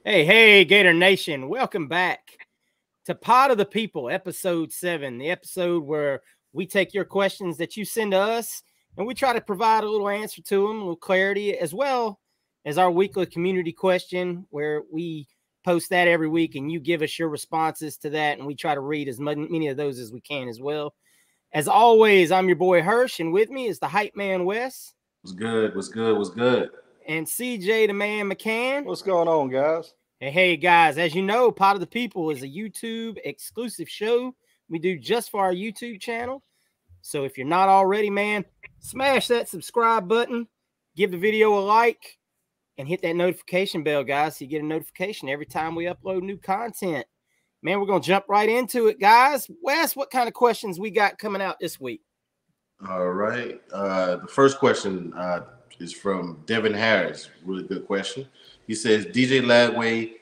Hey, Gator Nation. Welcome back to Pod of the People, episode 7, the episode where we take your questions that you send to us and we try to provide a little answer to them, a little clarity, as well as our weekly community question where we post that every week and you give us your responses to that and we try to read as many of those as we can as well. As always, I'm your boy Hirsch, and with me is the hype man Wes. What's good? What's good? What's good? And CJ the man McCann. What's going on, guys? Hey, guys, as you know, Pod of the People is a YouTube exclusive show we do just for our YouTube channel. So if you're not already, man, smash that subscribe button, give the video a like, and hit that notification bell, guys, so you get a notification every time we upload new content. Man, we're going to jump right into it, guys. Wes, what kind of questions we got coming out this week? All right. The first question is from Devin Harris. Really good question. He says, DJ Lagway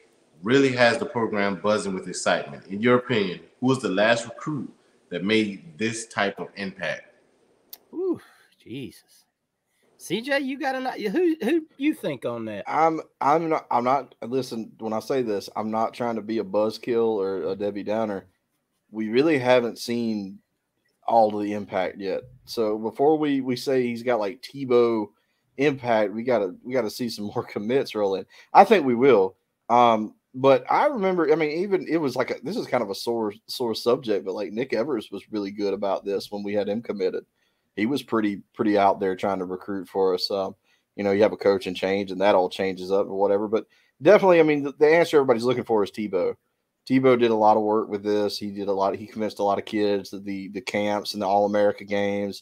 really has the program buzzing with excitement. In your opinion, who was the last recruit that made this type of impact? Ooh, Jesus. CJ, you got who you think on that? I'm not listen, when I say this, I'm not trying to be a buzzkill or a Debbie Downer. We really haven't seen all of the impact yet. So before we say he's got like Tebow impact, we gotta see some more commits roll in. I think we will. But I remember, I mean, even it was like this is kind of a sore subject, but like Nick Evers was really good about this when we had him committed. He was pretty out there trying to recruit for us. You have a coach and change, and that all changes up or whatever. But definitely, I mean, the answer everybody's looking for is Tebow. Tebow did a lot of work with this. He convinced a lot of kids to the camps and the All-America games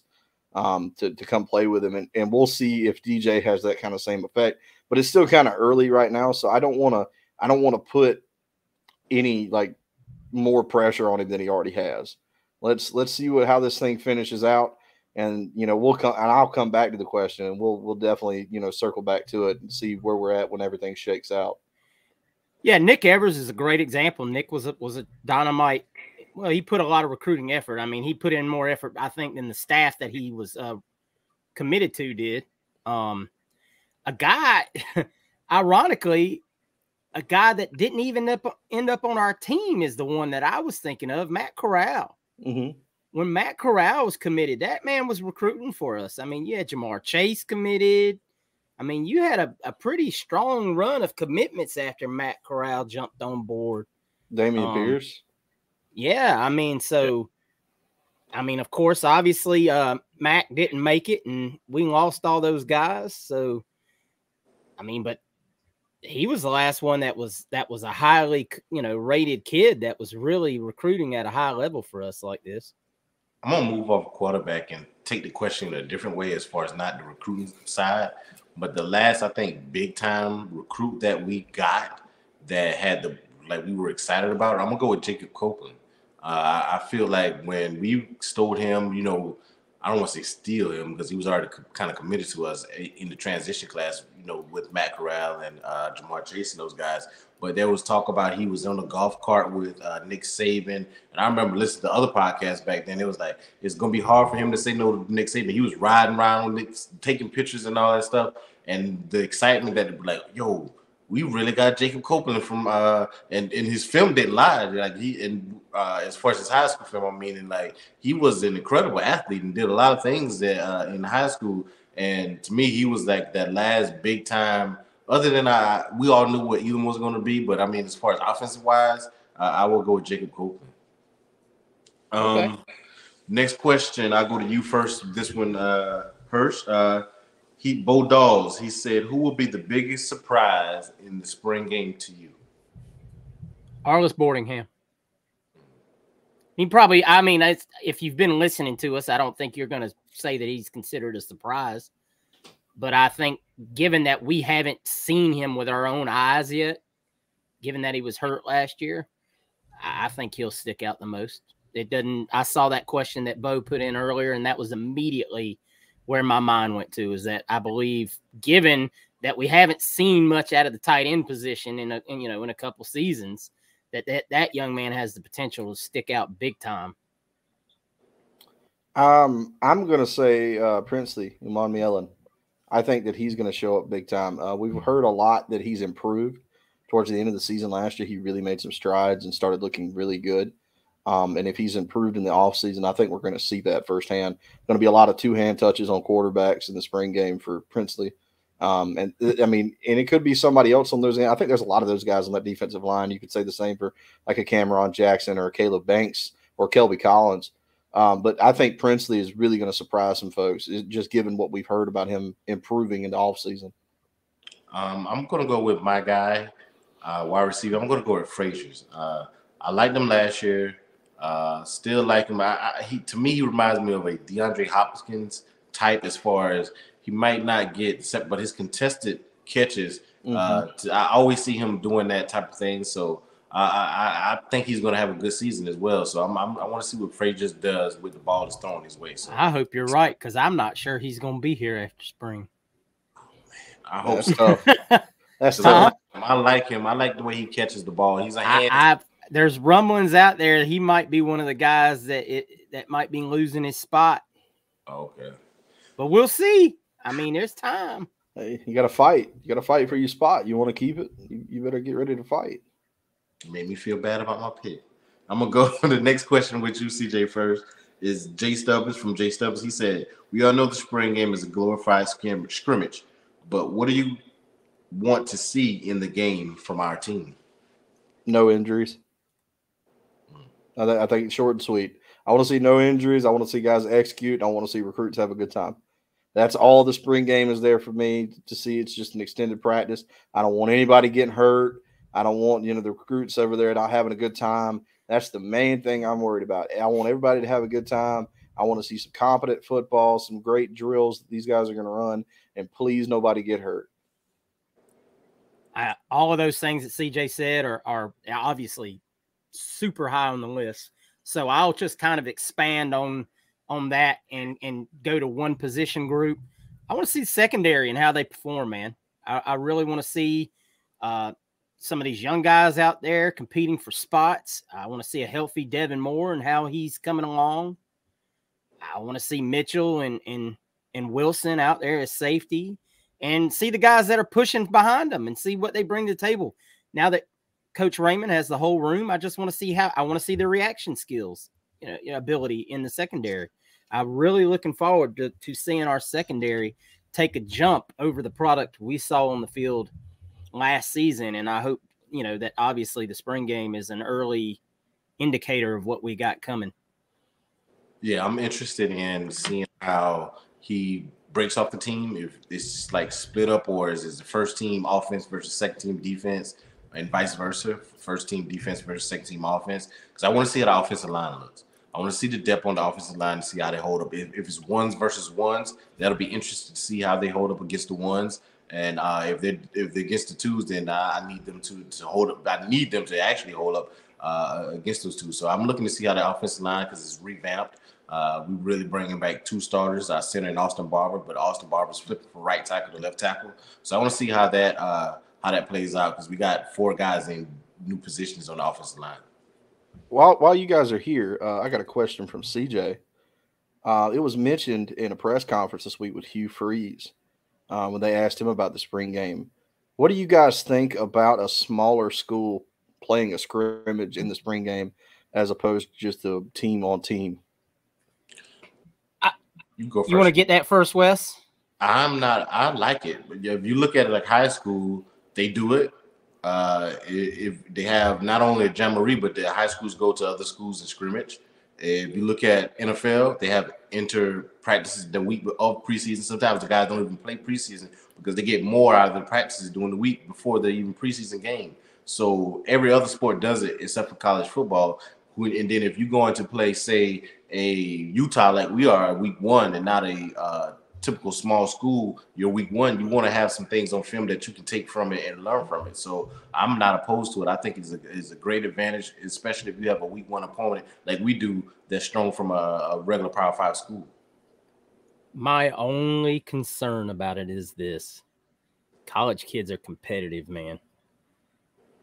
to come play with him. And we'll see if DJ has that kind of same effect. But it's still kind of early right now, so I don't want to put any like more pressure on him than he already has. Let's see how this thing finishes out. And I'll come back to the question, and we'll definitely circle back to it and see where we're at when everything shakes out. Yeah, Nick Evers is a great example. Nick was a dynamite. Well, he put a lot of recruiting effort. I mean, he put in more effort, I think, than the staff that he was committed to did. A guy, ironically, a guy that didn't even end up on our team is the one that I was thinking of, Matt Corral. Mm-hmm. When Matt Corral was committed, that man was recruiting for us. I mean, you had Jamar Chase committed. I mean, you had a pretty strong run of commitments after Matt Corral jumped on board. Damian Pierce. Yeah, I mean, of course, obviously, Mac didn't make it, and we lost all those guys. So, I mean, but he was the last one that was a highly, rated kid that was really recruiting at a high level for us like this. I'm going to move off quarterback and take the question in a different way as far as not the recruiting side. But the last, I think, big-time recruit that we got that had we were excited about, I'm going to go with Jacob Copeland. I feel like when we stole him, I don't want to say steal him because he was already kind of committed to us in the transition class, with Matt Corral and Jamar Chase and those guys. But there was talk about he was on a golf cart with Nick Saban. And I remember listening to other podcasts back then. It was like, it's going to be hard for him to say no to Nick Saban. He was riding around with Nick, taking pictures and all that stuff. And the excitement that, like, yo, we really got Jacob Copeland from and his film didn't lie. Like as far as his high school film, I mean, and like he was an incredible athlete and did a lot of things that in high school. And to me, he was like that last big time. Other than we all knew what Elam was going to be, but I mean, as far as offensive wise, I will go with Jacob Copeland. Okay. Next question, I'll go to you first. This one, Hirsch. Bo Dawes, he said, who will be the biggest surprise in the spring game to you? Arlis Boardingham. He probably, I mean, if you've been listening to us, I don't think you're going to say that he's considered a surprise. But I think given that we haven't seen him with our own eyes yet, given that he was hurt last year, I think he'll stick out the most. I saw that question that Bo put in earlier, and that was immediately where my mind went to, is that I believe, given that we haven't seen much out of the tight end position in a couple seasons, that young man has the potential to stick out big time. I'm going to say Princely, Iman Mielen. I think that he's going to show up big time. We've heard a lot that he's improved. towards the end of the season last year, he really made some strides and started looking really good. And if he's improved in the offseason, I think we're going to see that firsthand. Going to be a lot of two-hand touches on quarterbacks in the spring game for Princely. And it could be somebody else on those. I think there's a lot of those guys on that defensive line. You could say the same for like a Cameron Jackson or a Caleb Banks or Kelby Collins. But I think Princely is really going to surprise some folks, just given what we've heard about him improving in the offseason. I'm going to go with my guy, wide receiver. I'm going to go with Frazier's. I liked him last year. Still like him. To me, he reminds me of a DeAndre Hopkins type as far as he might not get, but his contested catches, I always see him doing that type of thing. So I think he's going to have a good season as well. So I want to see what Frazier does with the ball that's thrown his way. So I hope you're right, because I'm not sure he's going to be here after spring. I hope that's tough. That's tough. I like him. I like the way he catches the ball. He's there's rumblings out there that he might be one of the guys that might be losing his spot. Okay. But we'll see. I mean, there's time. Hey, you got to fight. You got to fight for your spot. You want to keep it, you better get ready to fight. It made me feel bad about my pick. I'm going to go to the next question with you, CJ, first. Is Jay Stubbs from Jay Stubbs. He said, we all know the spring game is a glorified scrimmage, but what do you want to see in the game from our team? No injuries. I think it's short and sweet. I want to see no injuries. I want to see guys execute. I want to see recruits have a good time. That's all the spring game is there for me to see. It's just an extended practice. I don't want anybody getting hurt. I don't want, the recruits over there not having a good time. That's the main thing I'm worried about. I want everybody to have a good time. I want to see some competent football, some great drills that these guys are going to run, and please nobody get hurt. All of those things that CJ said are obviously super high on the list. So I'll just kind of expand on that and go to one position group. I want to see the secondary and how they perform, man. I really want to see some of these young guys out there competing for spots. I want to see a healthy Devin Moore and how he's coming along. I want to see Mitchell and Wilson out there as safety and see the guys that are pushing behind them and see what they bring to the table. Now that Coach Raymond has the whole room, I just want to see their reaction skills, ability in the secondary. I'm really looking forward to seeing our secondary take a jump over the product we saw on the field last season. And I hope, that obviously the spring game is an early indicator of what we got coming. Yeah, I'm interested in seeing how he breaks off the team, if it's like split up or is it the first team offense versus second team defense and vice versa, first team defense versus second team offense. Because I want to see how the offensive line looks. I want to see the depth on the offensive line and see how they hold up. If it's ones versus ones, that'll be interesting to see how they hold up against the ones. And if they're against the twos, then I need them to hold up. I need them to actually hold up against those two. So I'm looking to see how the offensive line, because it's revamped. We really bringing back two starters, our center and Austin Barber, but Austin Barber's flipping from right tackle to left tackle. So I want to see how that plays out, because we got 4 guys in new positions on the offensive line. While you guys are here, I got a question from CJ. It was mentioned in a press conference this week with Hugh Freeze when they asked him about the spring game. What do you guys think about a smaller school playing a scrimmage in the spring game as opposed to just a team on team? You go first. You want to get that first, Wes? I like it. If you look at it like high school, they do it. If they have not only a jamboree, but the high schools go to other schools and scrimmage. If you look at NFL, they have inter practices the week of preseason. Sometimes the guys don't even play preseason because they get more out of the practices during the week before the even preseason game. So every other sport does it except for college football. And then if you go into play, say, a Utah like we are week 1 and not a typical small school, your week 1, you want to have some things on film that you can take from it and learn from it. So I'm not opposed to it. I think it's a great advantage, especially if you have a week 1 opponent like we do that's strong from a regular Power 5 school. My only concern about it is this. College kids are competitive, man.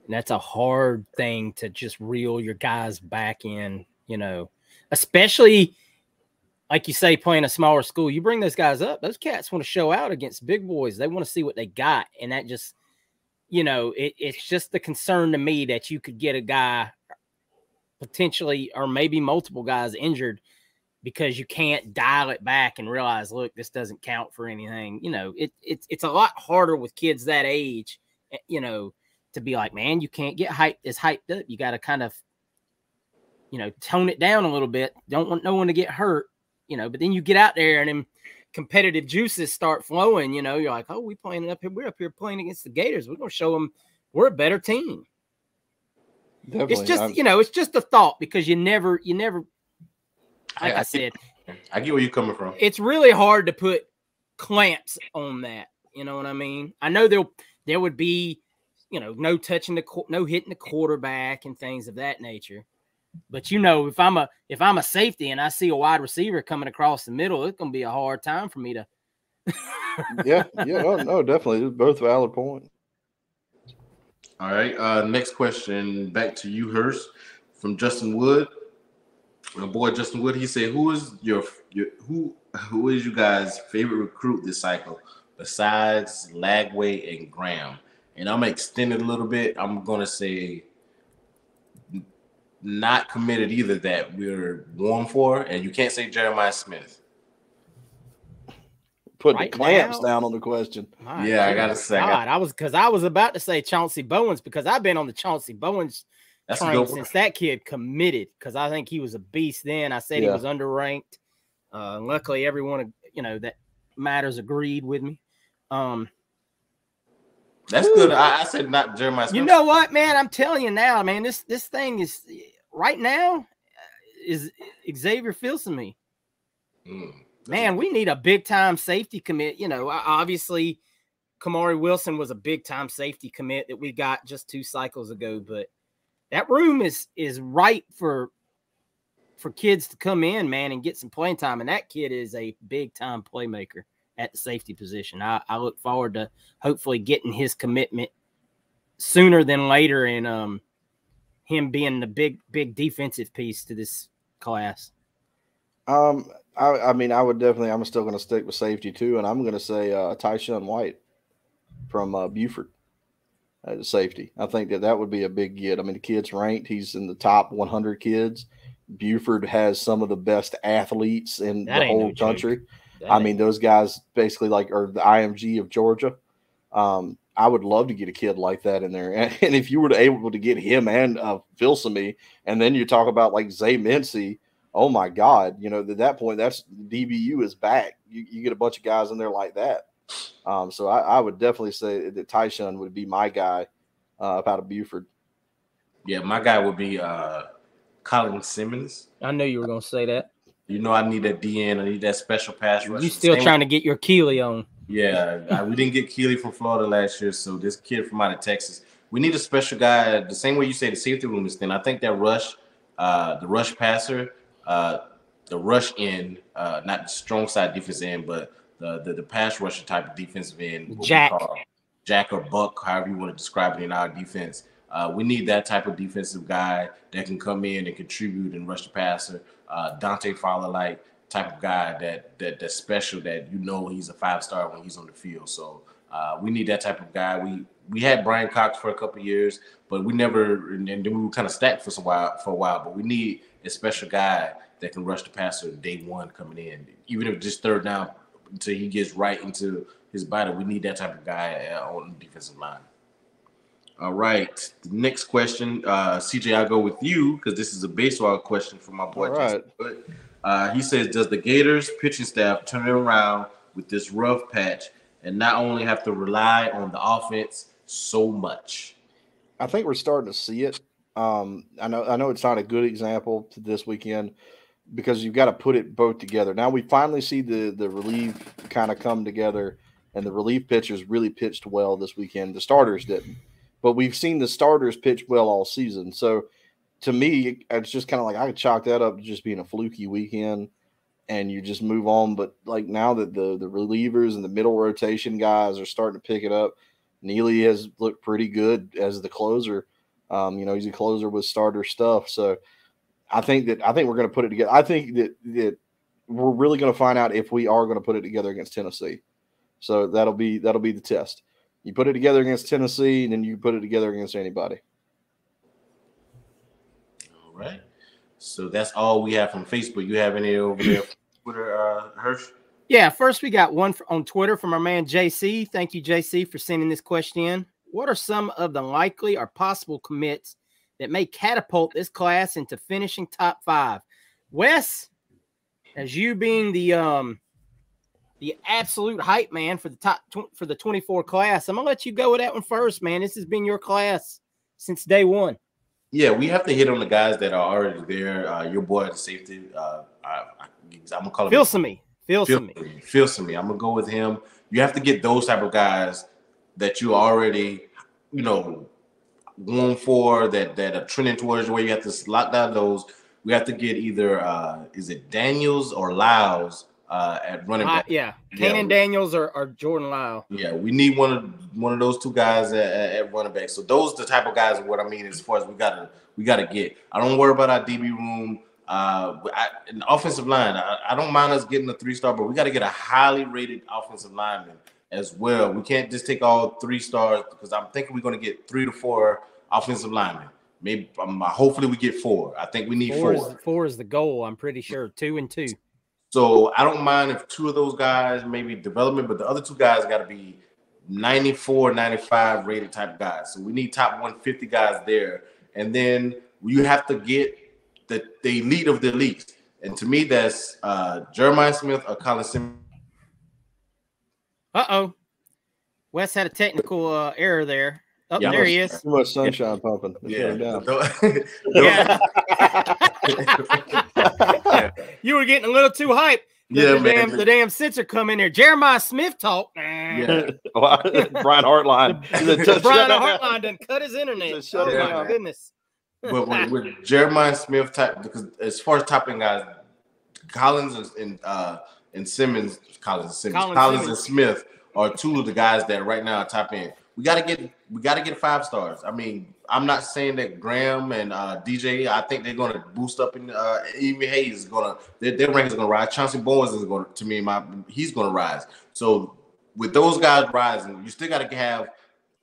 And that's a hard thing to just reel your guys back in, especially like you say, playing a smaller school. You bring those guys up, those cats want to show out against big boys. They want to see what they got. And that just, you know, it's just the concern to me that you could get a guy potentially, or maybe multiple guys injured because you can't dial it back and realize, look, this doesn't count for anything. You know, it's a lot harder with kids that age, you know, to be like, man, you can't get hyped up. You got to kind of, you know, tone it down a little bit. Don't want no one to get hurt, you know, but then you get out there and then competitive juices start flowing, you know, you're like, oh, we're up here playing against the Gators. We're going to show them we're a better team. Definitely. It's just, you know, it's just a thought, because you never, like I said, I get where you're coming from. It's really hard to put clamps on that. You know what I mean? I know there would be, you know, no hitting the quarterback and things of that nature. But, you know, if I'm a safety and I see a wide receiver coming across the middle, it's going to be a hard time for me to. yeah. No, definitely. It's both valid points. All right. Next question, back to you, Hurst, from Justin Wood. My boy Justin Wood, he said, who is you guys' favorite recruit this cycle besides Lagway and Graham? And I'm going to extend it a little bit. I'm going to say not committed either that we're warm for, and you can't say Jeremiah Smith. Put the clamps down on the question. Yeah, I got to say. I was about to say Chauncey Bowens, because I've been on the Chauncey Bowens train since that kid committed, because I think he was a beast then. I said he was underranked. Luckily, everyone, you know, that matters agreed with me. That's good. I said not Jeremiah Smith. You know what, man? I'm telling you now, man, this thing is right now is Xavier Filsaime. Man, we need a big time safety commit. You know, obviously Kamari Wilson was a big time safety commit that we got just 2 cycles ago, but that room is right for kids to come in, man, and get some playing time. And that kid is a big time playmaker at the safety position. I look forward to hopefully getting his commitment sooner than later, and him being the big defensive piece to this class. I mean, I'm still going to stick with safety too, and I'm going to say Tyshawn White from Buford as safety. I think that would be a big get. I mean, the kid's ranked; he's in the top 100 kids. Buford has some of the best athletes in the whole country. I mean, those guys basically are the IMG of Georgia. I would love to get a kid like that in there. And if you were able to get him and Filsaime, and then you talk about like Zay Mincy, oh my God, you know, at that point, that's DBU is back. You get a bunch of guys in there like that. So I would definitely say that Tyshawn would be my guy up out of Buford. Yeah, my guy would be Colin Simmons. I knew you were going to say that. You know, I need that DN. I need that special pass rush. You still trying to get your Keeley on. Yeah, we didn't get Keeley from Florida last year, so this kid from out of Texas. We need a special guy. The same way you say the safety room is thin. I think that rush, the rush passer, the rush end, not the strong side defense end, but the pass rusher type of defensive end. Jack or Buck, however you want to describe it in our defense. We need that type of defensive guy that can come in and contribute and rush the passer. Dante Fowler-like type of guy that's special, that you know he's a 5-star when he's on the field. So we need that type of guy. We had Brian Cox for a couple of years, but we never, and then we were kind of stacked for a while. But we need a special guy that can rush the passer day one coming in, even if just third down until he gets right into his body. We need that type of guy on the defensive line. All right. The next question, CJ, I'll go with you because this is a baseball question from my boy. All right. He says, does the Gators pitching staff turn it around with this rough patch and not only have to rely on the offense so much? I think we're starting to see it. I know it's not a good example to this weekend because you've got to put it both together. Now we finally see the relief kind of come together, and the relief pitchers really pitched well this weekend. The starters didn't. But we've seen the starters pitch well all season. So to me, it's just kind of like I could chalk that up to just being a fluky weekend and you just move on. But like now that the relievers and the middle rotation guys are starting to pick it up, Neely has looked pretty good as the closer. He's a closer with starter stuff. So I think we're going to put it together. I think that we're really going to find out if we are going to put it together against Tennessee. So that'll be the test. You put it together against Tennessee, and then you put it together against anybody. All right. So that's all we have from Facebook. You have any over there from Twitter, Hirsch? Yeah, first we got one on Twitter from our man JC. Thank you, JC, for sending this question in. What are some of the likely or possible commits that may catapult this class into finishing top 5? Wes, as you being the absolute hype man for the 24 class, I'm gonna let you go with that one first, man. This has been your class since day one. Yeah, we have to hit on the guys that are already there. Your boy at the safety, I'm gonna call him Filsamy. I'm gonna go with him. You have to get those type of guys that you already, going for, that are trending towards where you have to lock down those. We have to get either is it Daniels or Lyles at running back. Kanan Daniels or Jordan Lyle. Yeah, we need one of those two guys at running back. So those are the type of guys. What I mean as far as we gotta get. I don't worry about our DB room. In the offensive line, I don't mind us getting a 3-star, but we got to get a highly rated offensive lineman as well. We can't just take all 3 stars, because I'm thinking we're going to get 3 to 4 offensive linemen. Maybe hopefully we get 4. I think we need 4. 4 is the goal. I'm pretty sure 2 and 2. So I don't mind if 2 of those guys maybe development, but the other 2 guys got to be 94, 95 rated type guys. So we need top 150 guys there. And then you have to get the elite of the elite. And to me, that's Jeremiah Smith or Colin Simmons. Uh-oh. Wes had a technical error there. Oh, yeah, there he is. Too much sunshine pumping. Yeah. You were getting a little too hyped. The damn sensor come in there. Jeremiah Smith talk. Yeah. Brian Hartline. Brian Hartline done cut his internet. Oh my goodness. But with Jeremiah Smith type, because as far as topping guys, Collins and Simmons, Collins and Smith are 2 of the guys that right now are top end. We gotta get 5 stars. I mean, I'm not saying that Graham and DJ, I think they're gonna boost up, in even Hayes is gonna, their rank is gonna rise. Chauncey Bowens is gonna, to me, he's gonna rise. So with those guys rising, you still gotta have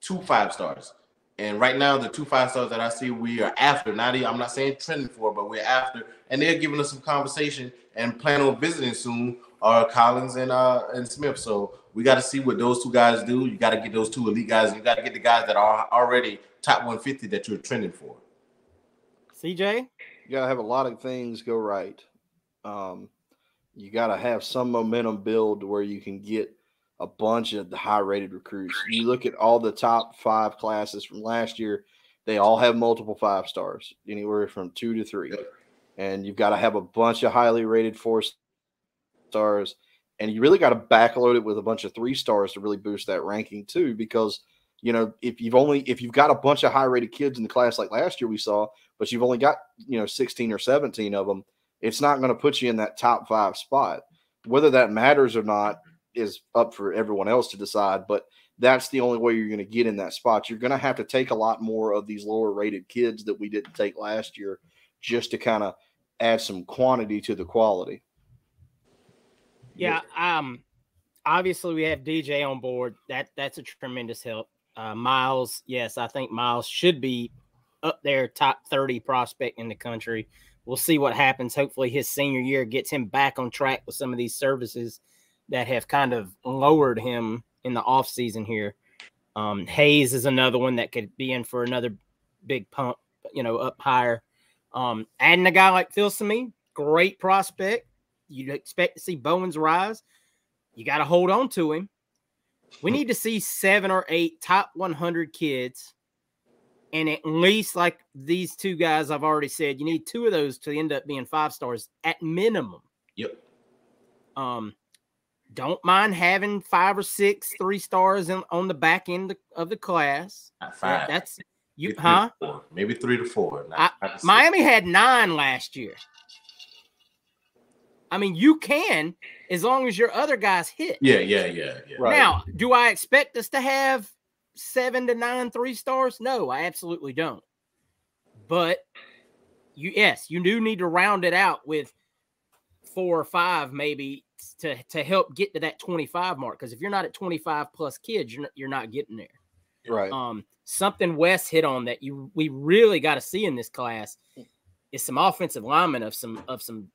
2 5-stars. And right now, the 2 5-stars that I see, we are after. I'm not saying trending for, but we're after. And they're giving us some conversation and plan on visiting soon are Collins and Smith. So we got to see what those 2 guys do. You got to get those 2 elite guys. You got to get the guys that are already top 150 that you're trending for. CJ? You got to have a lot of things go right. You got to have some momentum build where you can get a bunch of the high-rated recruits. You look at all the top 5 classes from last year, they all have multiple 5 stars, anywhere from 2 to 3. And you've got to have a bunch of highly rated 4 stars, and you really got to backload it with a bunch of 3 stars to really boost that ranking too, because if you've got a bunch of high-rated kids in the class like last year we saw, but you've only got 16 or 17 of them, it's not going to put you in that top 5 spot. Whether that matters or not is up for everyone else to decide, but that's the only way you're going to get in that spot. You're going to have to take a lot more of these lower rated kids that we didn't take last year just to kind of add some quantity to the quality. Yeah. Obviously we have DJ on board. That's a tremendous help. Miles. Yes. I think Miles should be up there, top 30 prospect in the country. We'll see what happens. Hopefully his senior year gets him back on track with some of these services that have kind of lowered him in the offseason here. Hayes is another one that could be in for another big pump, up higher. Adding a guy like Filsamy, great prospect. You'd expect to see Bowens rise. You got to hold on to him. We need to see 7 or 8 top 100 kids. And at least like these 2 guys I've already said, you need 2 of those to end up being 5 stars at minimum. Yep. Don't mind having 5 or 6 3 stars on the back end of the class. Not 5. That's you, maybe 3 to 4. Miami had 9 last year. I mean, you can, as long as your other guys hit. Yeah. Right. Now, do I expect us to have 7 to 9 3 stars? No, I absolutely don't. But you do need to round it out with 4 or 5 maybe to help get to that 25 mark. Because if you're not at 25 plus kids, you're not getting there. Right. Something Wes hit on that we really got to see in this class is some offensive linemen of some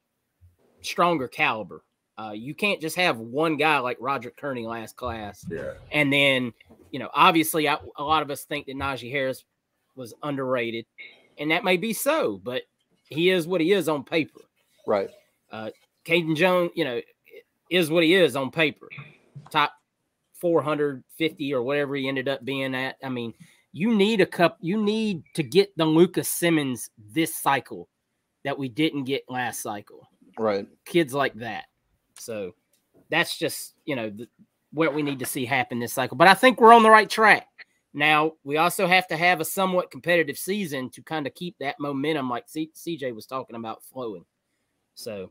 stronger caliber. You can't just have one guy like Roderick Kearney last class. Yeah. And then, obviously a lot of us think that Najee Harris was underrated, and that may be so, but he is what he is on paper. Right. Caden Jones, is what he is on paper. Top 450 or whatever he ended up being at. I mean, you need to get the Lucas Simmons this cycle that we didn't get last cycle. Right. Kids like that. So that's just, what we need to see happen this cycle. But I think we're on the right track. Now, we also have to have a somewhat competitive season to kind of keep that momentum, like CJ was talking about, flowing. So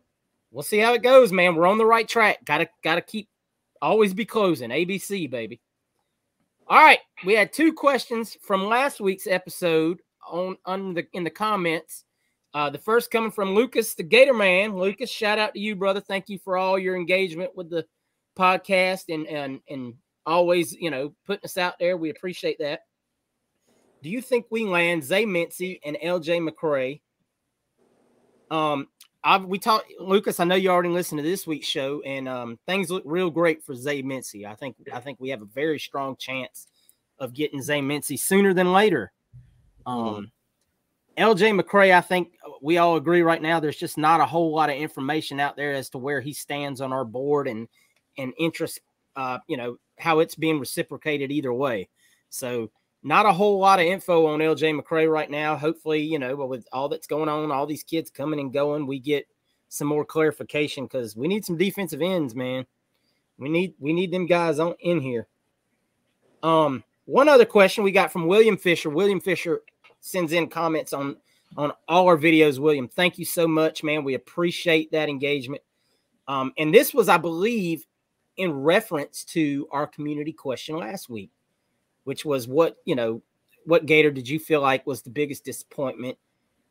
we'll see how it goes, man. We're on the right track. Gotta keep always be closing. ABC, baby. All right. We had 2 questions from last week's episode in the comments. The first coming from Lucas, the Gator Man. Lucas, shout out to you, brother. Thank you for all your engagement with the podcast and always, putting us out there. We appreciate that. Do you think we land Zay Mincy and LJ McCray? We talked, Lucas, I know you already listened to this week's show, and things look real great for Zay Mincy. I think we have a very strong chance of getting Zay Mincy sooner than later. LJ McCray, I think we all agree right now there's just not a whole lot of information out there as to where he stands on our board and interest, how it's being reciprocated either way. So not a whole lot of info on LJ McCray right now. Hopefully, with all that's going on, all these kids coming and going, we get some more clarification because we need some defensive ends, man. We need them guys in here. One other question we got from William Fisher. William Fisher sends in comments on all our videos. William, thank you so much, man. We appreciate that engagement. And this was, I believe, in reference to our community question last week, which was what Gator did you feel like was the biggest disappointment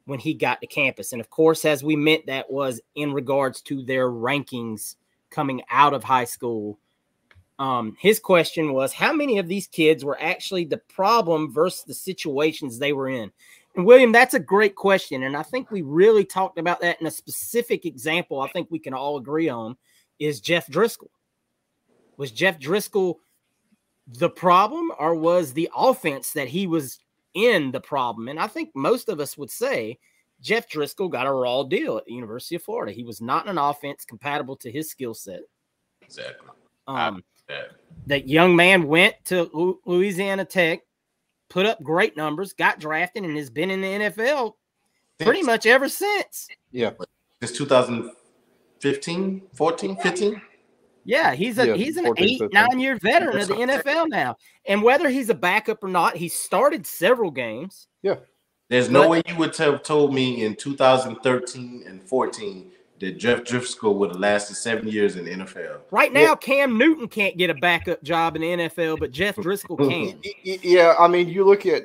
when he got to campus? And of course, as we meant, that was in regards to their rankings coming out of high school. His question was, how many of these kids were actually the problem versus the situations they were in? And William, that's a great question. And I think we really talked about that in a specific example I think we can all agree on is Jeff Driscoll. Was Jeff Driscoll the problem, or was the offense that he was in the problem? And I think most of us would say Jeff Driscoll got a raw deal at the University of Florida. He was not in an offense compatible to his skill set. Exactly. That young man went to Louisiana Tech, put up great numbers, got drafted, and has been in the NFL pretty much ever since. Yeah. Since 2015, 14, 15? Yeah, he's an 8-9 year veteran of the NFL now. And whether he's a backup or not, he started several games. Yeah. There's no way you would have told me in 2013 and 14 that Jeff Driscoll would have lasted 7 years in the NFL. Right now, Cam Newton can't get a backup job in the NFL, but Jeff Driscoll can. Yeah, I mean, you look at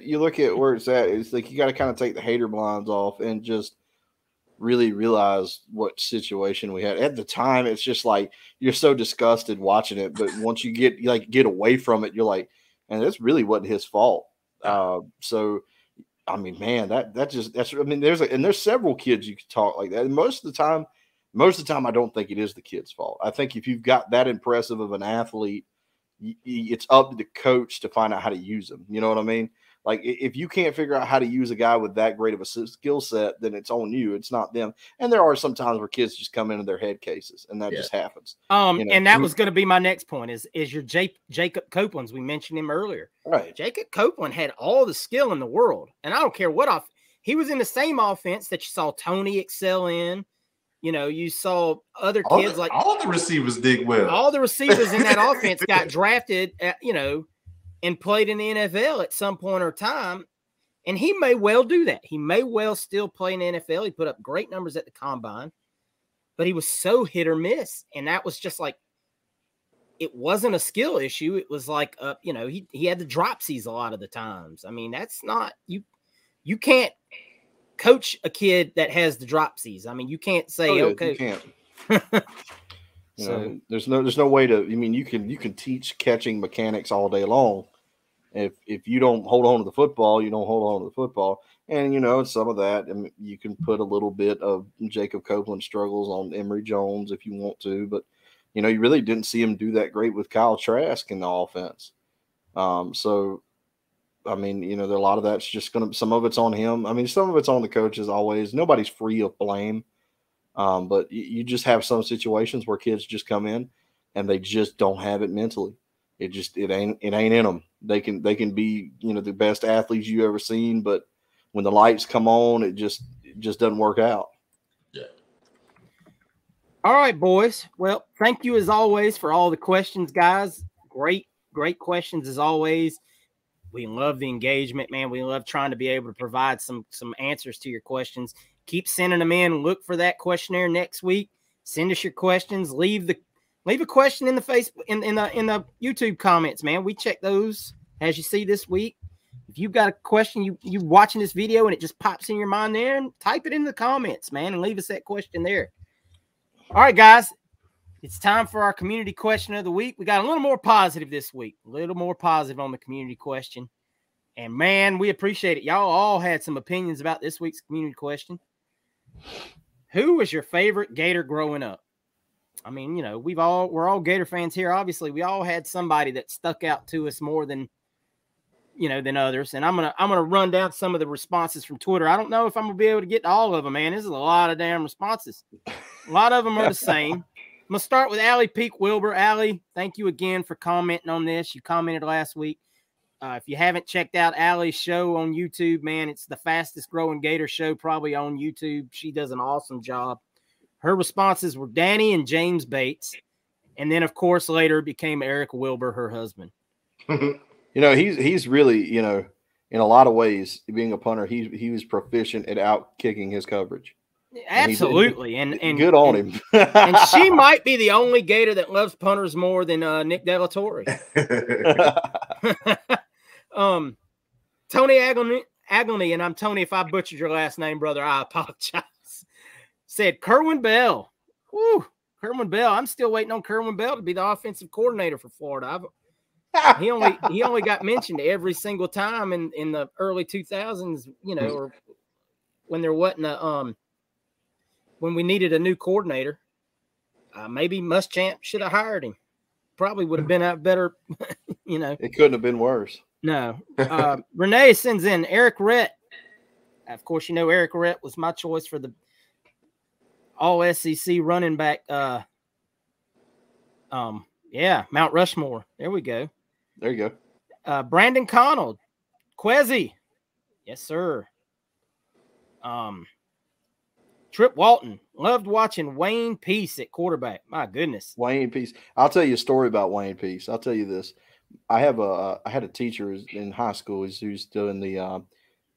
where it's at. It's like you got to kind of take the hater blinds off and just really realize what situation we had at the time. It's just like you're so disgusted watching it, but once you get away from it, you're like, and this really wasn't his fault. So I mean, man, there's several kids you could talk like that. And most of the time I don't think it is the kid's fault. I think if you've got that impressive of an athlete, it's up to the coach to find out how to use them. You know what I mean? Like, if you can't figure out how to use a guy with that great of a skill set, then it's on you. It's not them. And there are some times where kids just come into their head cases, and that just happens. And that was going to be my next point is your Jacob Copeland's. We mentioned him earlier. Right. Jacob Copeland had all the skill in the world. And I don't care what he was in the same offense that you saw Tony excel in. You saw other kids all the receivers did well. All the receivers in that offense got drafted, and played in the NFL at some point or time. And he may well do that. He may well still play in the NFL. He put up great numbers at the combine, but he was so hit or miss. And that was just like, it wasn't a skill issue. It was like, he had the dropsies a lot of the times. I mean, that's not, you can't coach a kid that has the dropsies. I mean, you can't say, You can't. You know, there's no way to. I mean, you can teach catching mechanics all day long. If you don't hold on to the football, you don't hold on to the football. And you know, some of that, I mean, you can put a little bit of Jacob Copeland struggles on Emory Jones if you want to, but you know, you really didn't see him do that great with Kyle Trask in the offense. So, I mean, you know, a lot of that's just some of it's on him. I mean, some of it's on the coaches always. Nobody's free of blame. But you just have some situations where kids just come in and they just don't have it mentally. It ain't in them. They can be, you know, the best athletes you ever seen, but when the lights come on, it just doesn't work out. Yeah. All right, boys. Well, thank you as always for all the questions, guys. Great questions as always. We love the engagement, man. We love trying to be able to provide some answers to your questions. Keep sending them in. Look for that questionnaire next week. Send us your questions. Leave a question in the Facebook in the YouTube comments, man. We check those as you see this week. If you've got a question, you watching this video and it just pops in your mind there, and type it in the comments, man, and leave us that question there. All right, guys. It's time for our community question of the week. We got a little more positive this week. A little more positive on the community question. And man, we appreciate it. Y'all all had some opinions about this week's community question. Who was your favorite Gator growing up? I mean, you know, we're all Gator fans here. Obviously, we all had somebody that stuck out to us more than others. And I'm gonna run down some of the responses from Twitter. I don't know if I'm gonna be able to get to all of them, man. This is a lot of damn responses. A lot of them are the same. I'm gonna start with Allie Peak Wilbur. Allie, thank you again for commenting on this. You commented last week. If you haven't checked out Allie's show on YouTube, man, it's the fastest growing Gator show probably on YouTube. She does an awesome job. Her responses were Danny and James Bates. And then, of course, later became Eric Wilbur, her husband. You know, he's really, you know, in a lot of ways, being a punter, he was proficient at out kicking his coverage. Absolutely. And good on him. And she might be the only Gator that loves punters more than Nick Delatorre. Tony Aglany, and I'm Tony, if I butchered your last name, brother, I apologize. Said Kerwin Bell. Woo, Kerwin Bell. I'm still waiting on Kerwin Bell to be the offensive coordinator for Florida. He only got mentioned every single time in the early 2000s, you know, or when there wasn't when we needed a new coordinator. Maybe Muschamp should have hired him. Probably would have been a better, you know. It couldn't have been worse. No. Renee sends in Eric Rhett. Of course, you know Eric Rhett was my choice for the all-SEC running back. Yeah, Mount Rushmore. There we go. There you go. Brandon Connell. Quezzy. Yes, sir. Trip Walton. Loved watching Wayne Peace at quarterback. My goodness. Wayne Peace. I'll tell you a story about Wayne Peace. I'll tell you this. I had a teacher in high school who's doing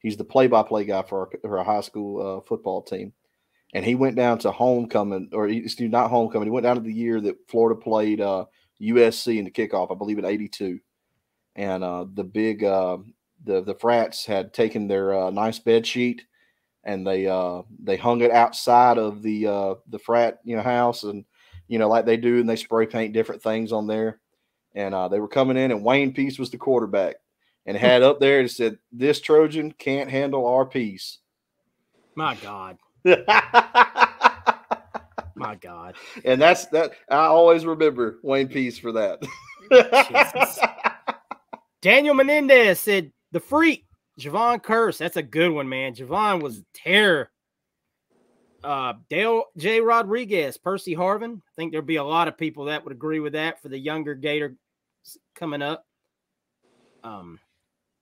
he's the play-by-play guy for our high school football team. And he went down to homecoming, or not homecoming. He went down to the year that Florida played USC in the kickoff, I believe in '82. And the frats had taken their nice bed sheet and they hung it outside of the frat house, and like they do, and they spray paint different things on there. And they were coming in, and Wayne Peace was the quarterback, and it had up there it said, "This Trojan can't handle our peace." My God. My God. And that's that. I always remember Wayne Peace for that. Daniel Menendez said the freak Javon Curse. That's a good one, man. Javon was terror. Dale J. Rodriguez, Percy Harvin. I think there'd be a lot of people that would agree with that for the younger Gator coming up.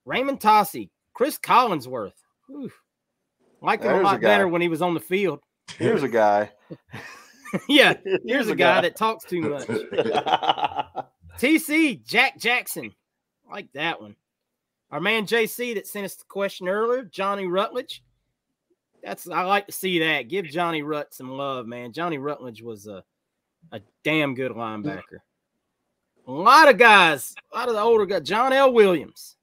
Raymond Tossi, Chris Collinsworth. Whew. Liked him a lot better when he was on the field. Here's a guy. Yeah, here's a guy that talks too much. TC, Jack Jackson. I like that one. Our man JC that sent us the question earlier, Johnny Rutledge. I like to see that. Give Johnny Rutt some love, man. Johnny Rutledge was a damn good linebacker. A lot of guys, a lot of the older guys. John L. Williams.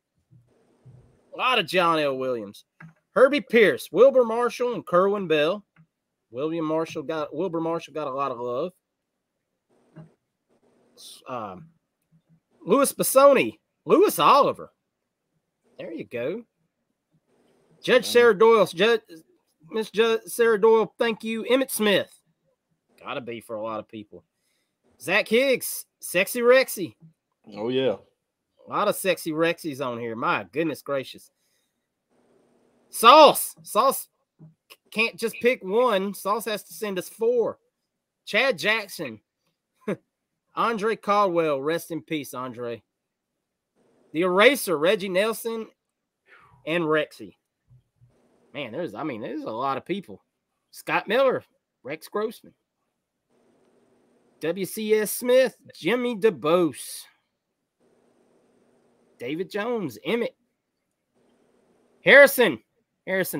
A lot of John L. Williams. Herbie Pierce, Wilbur Marshall, and Kerwin Bell. Wilbur Marshall got a lot of love. Louis Bassoni, Louis Oliver. There you go. Judge Sarah Doyle, Miss Judge Sarah Doyle, thank you. Emmett Smith. Gotta be for a lot of people. Zach Higgs, Sexy Rexy. Oh, yeah. A lot of Sexy Rexies on here. My goodness gracious. Sauce can't just pick one. Sauce has to send us 4. Chad Jackson. Andre Caldwell, rest in peace, Andre. The Eraser, Reggie Nelson, and Rexy. Man, there's a lot of people. Scott Miller, Rex Grossman. WCS Smith, Jimmy DeBose. David Jones, Emmett. Harrison,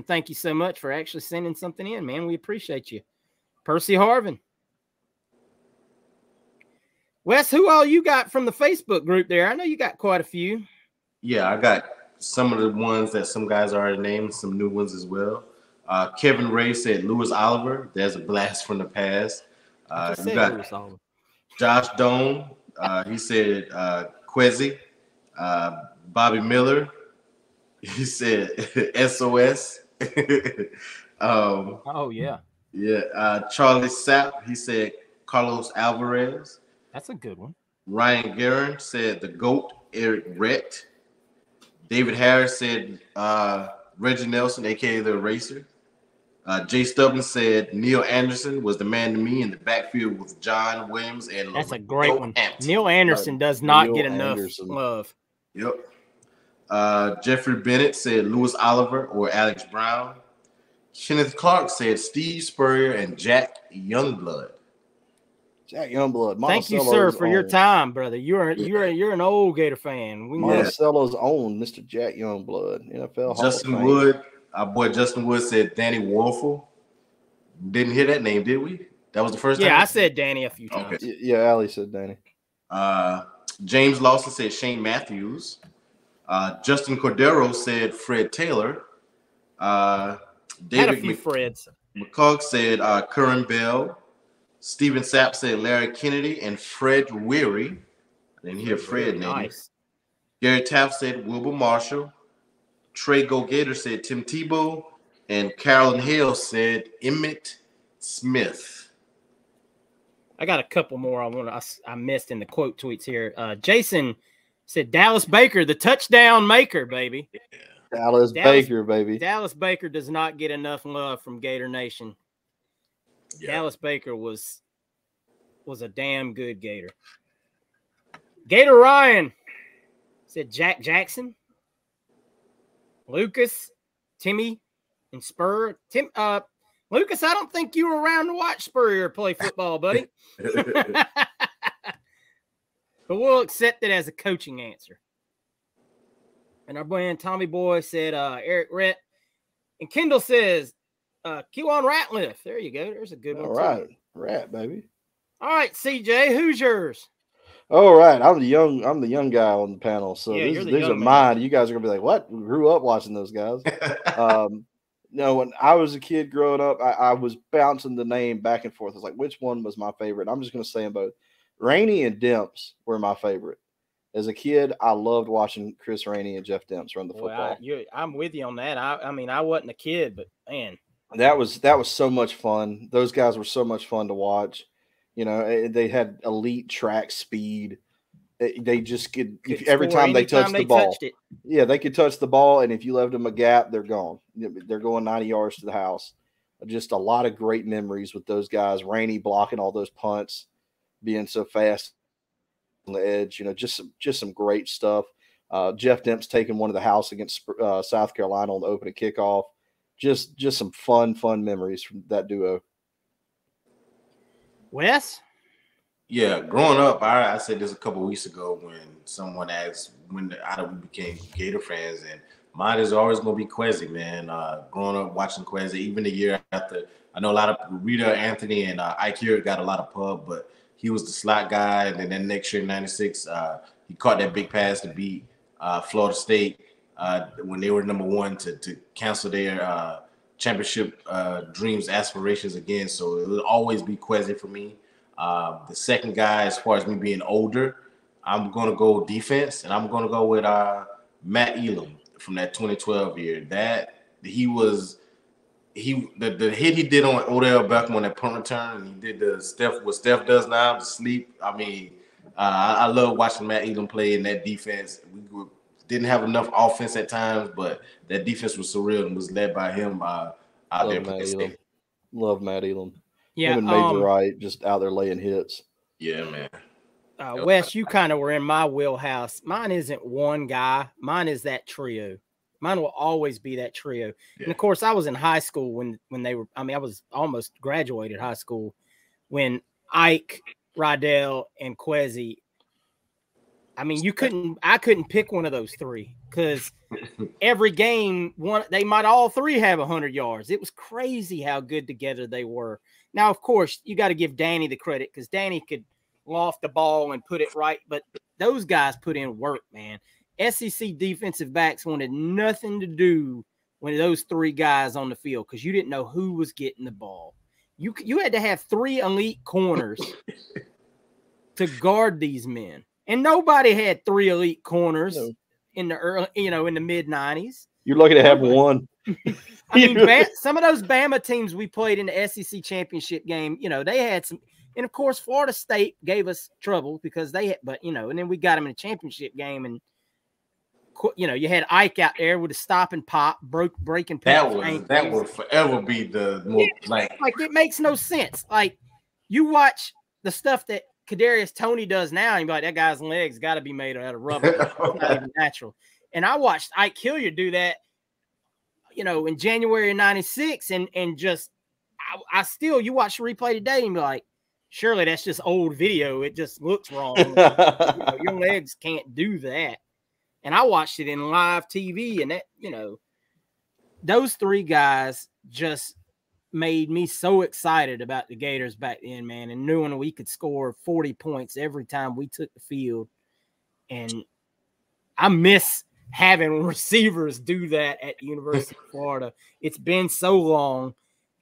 thank you so much for actually sending something in, man. We appreciate you. Percy Harvin. Wes, who all you got from the Facebook group there? I know you got quite a few. Yeah, I got some of the ones that some guys already named, some new ones as well. Kevin Ray said Louis Oliver. There's a blast from the past. You got Josh Doan. He said Quezzy. Bobby Miller. He said SOS. Oh, yeah. Yeah. Charlie Sapp. He said Carlos Alvarez. That's a good one. Ryan Guerin said the GOAT, Eric Rhett. David Harris said Reggie Nelson, a.k.a. the Eraser. Jay Stubbins said Neil Anderson was the man to me in the backfield with John Williams. And that's a great one. Neil Anderson does not get enough love. Yep. Jeffrey Bennett said Louis Oliver or Alex Brown. Kenneth Clark said Steve Spurrier and Jack Youngblood. Jack Youngblood. Thank you, sir, for your time, brother. You're an old Gator fan. Monticello's own Mr. Jack Youngblood, NFL. Justin Wood, our boy Justin Wood said Danny Warfel. Didn't hear that name, did we? That was the first time. Yeah, I said Danny a few times. Okay. Yeah, Allie said Danny. James Lawson said Shane Matthews. Justin Cordero said Fred Taylor. David Freds. McCullough said Curran Bell. Steven Sapp said Larry Kennedy and Fred Weary. I didn't hear Fred name. Nice. Gary Taft said Wilbur Marshall. Trey Go Gator said Tim Tebow. And Carolyn Hale said Emmett Smith. I got a couple more I missed in the quote tweets here. Jason said Dallas Baker, the touchdown maker, baby. Dallas Baker, baby. Dallas Baker does not get enough love from Gator Nation. Yeah. Dallas Baker was a damn good Gator. Gator Ryan said Jack Jackson, Lucas, Timmy, and Spur. Lucas, I don't think you were around to watch Spurrier play football, buddy. But we'll accept it as a coaching answer. And our boy Tommy Boy said Eric Rhett. And Kendall says Kewan Ratliff. There you go. There's a good one. All right. Rat, baby. All right, CJ, who's yours? All right. I'm the young guy on the panel. So yeah, these are mine. You guys are gonna be like, what? We grew up watching those guys. No, when I was a kid growing up, I was bouncing the name back and forth. I was like, which one was my favorite? I'm just going to say them both. Rainey and Demps were my favorite. As a kid, I loved watching Chris Rainey and Jeff Demps run the football. I'm with you on that. I mean, I wasn't a kid, but man. That was so much fun. Those guys were so much fun to watch. You know, they had elite track speed. They just could every time they touched the ball. Yeah, they could touch the ball, and if you left them a gap, they're gone. They're going 90 yards to the house. Just a lot of great memories with those guys. Rainey blocking all those punts, being so fast on the edge. You know, just some great stuff. Jeff Demps taking one of the house against South Carolina on the opening kickoff. Just some fun memories from that duo. Wes? Yeah, growing up, I said this a couple of weeks ago when someone asked when we became Gator fans, and mine is always going to be Quezzy, man. Growing up watching Quezzy, even the year after, I know a lot of Rita Anthony and Ike Hewitt got a lot of pub, but he was the slot guy. And then next year in '96, he caught that big pass to beat Florida State when they were #1 to cancel their championship dreams, aspirations again. So it will always be Quezzy for me. The second guy, as far as me being older, I'm going to go defense, and I'm going to go with Matt Elam from that 2012 year. The hit he did on Odell Beckham on that punt return, and he did what Steph does now, to sleep. I mean, I love watching Matt Elam play in that defense. We didn't have enough offense at times, but that defense was surreal and was led by him out there. Love Matt Elam. Yeah, him and Major Wright just out there laying hits. Yeah, man. Wes, you kind of were in my wheelhouse. Mine isn't one guy. Mine is that trio. Mine will always be that trio. Yeah. And of course, I was in high school when they were. I mean, I was almost graduated high school when Ike, Rydell, and Kwesi. I mean, I couldn't pick one of those three because every game, they might all three have 100 yards. It was crazy how good together they were. Now, of course, you got to give Danny the credit because Danny could loft the ball and put it right, but those guys put in work, man. SEC defensive backs wanted nothing to do with those three guys on the field because you didn't know who was getting the ball. You had to have three elite corners to guard these men. And nobody had three elite corners in the mid 90s. You're lucky to have one. I mean, some of those Bama teams we played in the SEC championship game, they had some, and of course, Florida State gave us trouble because they had, and then we got them in a championship game, and you had Ike out there with a stop and pop, breaking. That will forever be the most like it makes no sense. Like you watch the stuff that Kadarius Toney does now, and you're like, that guy's legs got to be made out of rubber. It's not even natural. And I watched Ike Hilliard do that, in January of '96, and just I still, you watch the replay today and be like, surely that's just old video. It just looks wrong. Your legs can't do that. And I watched it in live TV, and that, those three guys just made me so excited about the Gators back then, man, and knowing we could score 40 points every time we took the field. And I miss having receivers do that at the University of Florida. It's been so long,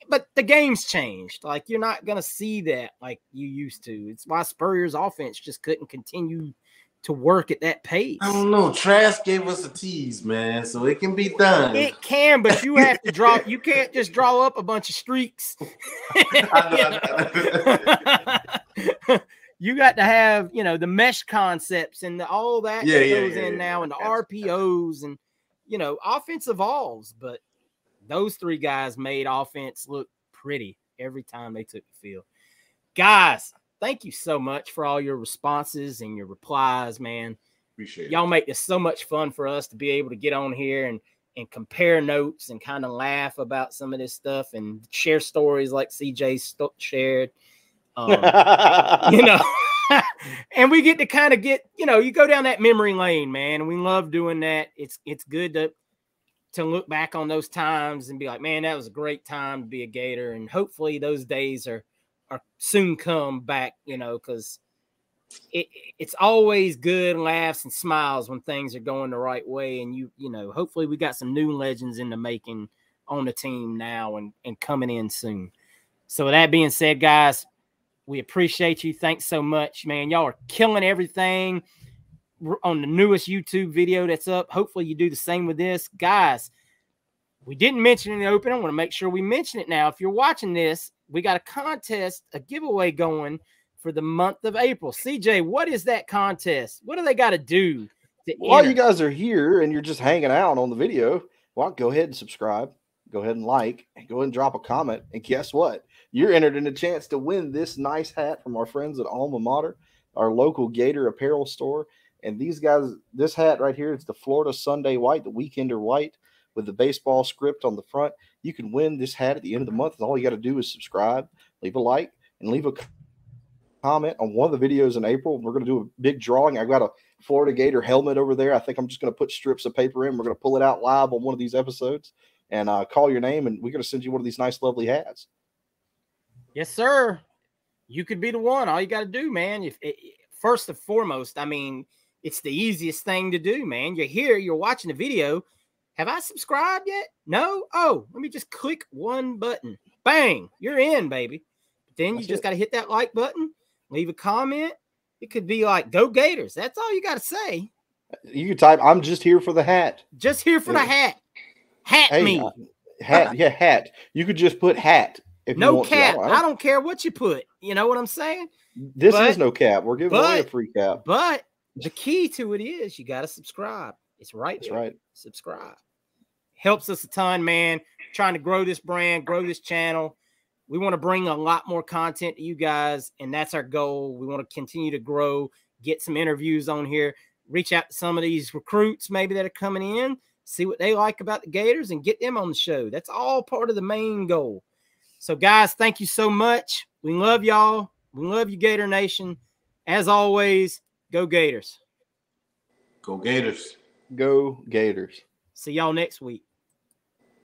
but the game's changed. Like, you're not going to see that like you used to. It's why Spurrier's offense just couldn't continue to work at that pace. I don't know. Trask gave us a tease, man, so it can be done. It can, but you have to draw. You can't just draw up a bunch of streaks. You got to have, the mesh concepts and all that goes in now, and the RPOs, and offense evolves. But those three guys made offense look pretty every time they took the field. Guys, thank you so much for all your responses and your replies, man. Appreciate it. Y'all make this so much fun for us to be able to get on here and compare notes and kind of laugh about some of this stuff and share stories like CJ shared. And we get to kind of you go down that memory lane, man. And we love doing that. It's good to look back on those times and be like, man, that was a great time to be a Gator. And hopefully those days are soon come back, because it's always good laughs and smiles when things are going the right way. And hopefully we got some new legends in the making on the team now and coming in soon. So with that being said, guys, we appreciate you. Thanks so much, man. Y'all are killing everything on the newest YouTube video that's up. Hopefully you do the same with this. Guys, we didn't mention it in the open. I want to make sure we mention it now. If you're watching this, we got a contest, a giveaway going for the month of April. CJ, what is that contest? What do they got to do? While you guys are here and you're just hanging out on the video, well, go ahead and subscribe. Go ahead and like, and go ahead and drop a comment. And guess what? You're entered in a chance to win this nice hat from our friends at Alma Mater, our local Gator apparel store. And these guys, this hat right here, it's the Florida Sunday White, the Weekender White, with the baseball script on the front. You can win this hat at the end of the month. And all you got to do is subscribe, leave a like, and leave a comment on one of the videos in April. We're going to do a big drawing. I've got a Florida Gator helmet over there. I think I'm just going to put strips of paper in. We're going to pull it out live on one of these episodes and call your name, and we're going to send you one of these nice, lovely hats. Yes, sir. You could be the one. All you got to do, man, first and foremost, I mean, it's the easiest thing to do, man. You're here, you're watching the video. Have I subscribed yet? No? Oh, let me just click one button. Bang, you're in, baby. But then you just got to hit that like button. leave a comment. It could be like, go Gators. That's all you got to say. You can type, I'm just here for the hat. Just here for the hat. Hat me. Hat. Yeah, hat. You could just put hat. If no you want cap. to. I don't care what you put. You know what I'm saying? This is no cap. We're giving away a free cap. But the key to it is you got to subscribe. It's right That's there. right. Subscribe. Helps us a ton, man. Trying to grow this brand, grow this channel. We want to bring a lot more content to you guys, and that's our goal. We want to continue to grow, get some interviews on here, reach out to some of these recruits maybe that are coming in, see what they like about the Gators, and get them on the show. That's all part of the main goal. So, guys, thank you so much. We love y'all. We love you, Gator Nation. As always, go Gators. Go Gators. Go Gators. See y'all next week.